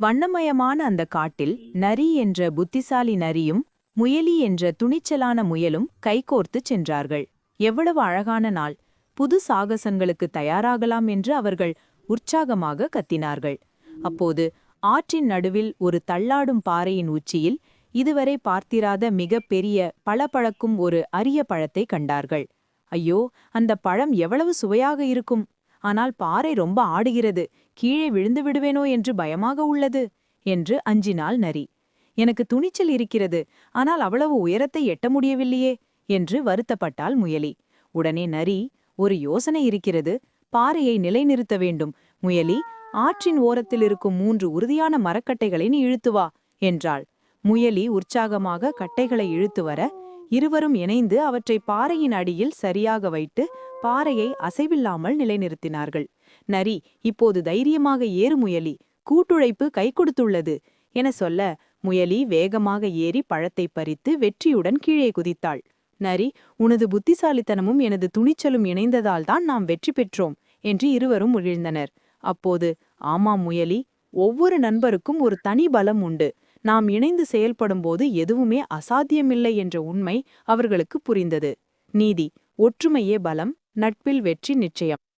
வண்ணமயமான அந்த காட்டில் நரி என்ற புத்திசாலி நரியும் முயலி என்ற துணிச்சலான முயலும் கைகோர்த்துச் சென்றார்கள். எவ்வளவு அழகான நாள்! புது சாகசங்களுக்கு தயாராகலாம் என்று அவர்கள் உற்சாகமாக கத்தினார்கள். அப்போது ஆற்றின் நடுவில் ஒரு தள்ளாடும் பாறையின் உச்சியில் இதுவரை பார்த்திராத மிக பெரிய பளபளக்கும் ஒரு அரிய பழத்தை கண்டார்கள். ஐயோ, அந்த பழம் எவ்வளவு சுவையாக இருக்கும்! ஆனால் பாறை ரொம்ப ஆடுகிறது, கீழே விழுந்து விடுவேனோ என்று பயமாக உள்ளது என்று அஞ்சினாள் நரி. எனக்கு துணிச்சல் இருக்கிறது, ஆனால் அவ்வளவு உயரத்தை எட்ட முடியவில்லையே என்று வருத்தப்பட்டாள் முயலி. உடனே நரி, ஒரு யோசனை இருக்கிறது, பாறையை நிலைநிறுத்த வேண்டும். முயலி, ஆற்றின் ஓரத்தில் இருக்கும் 3 உறுதியான மரக்கட்டைகளை நீ இழுத்து வா என்றாள். முயலி உற்சாகமாக கட்டைகளை இழுத்து வர இருவரும் இணைந்து அவற்றை பாறையின் அடியில் சரியாக வைத்து பாறையை அசைவில்லாமல் நிலைநிறுத்தினார்கள். நரி, இப்போது தைரியமாக ஏறு முயலி, கூட்டுழைப்பு கை கொடுத்துள்ளது என சொல்ல முயலி வேகமாக ஏறி பழத்தை பறித்து வெற்றியுடன் கீழே குதித்தாள். நரி, உனது புத்திசாலித்தனமும் எனது துணிச்சலும் இணைந்ததால்தான் நாம் வெற்றி பெற்றோம் என்று இருவரும் மகிழ்ந்தனர். அப்போது, ஆமாம் முயலி, ஒவ்வொரு நண்பருக்கும் ஒரு தனி பலம் உண்டு. நாம் இணைந்து செயல்படும்போது எதுவுமே அசாத்தியமில்லை என்ற உண்மை அவர்களுக்கு புரிந்தது. நீதி: ஒற்றுமையே பலம், நட்பில் வெற்றி நிச்சயம்.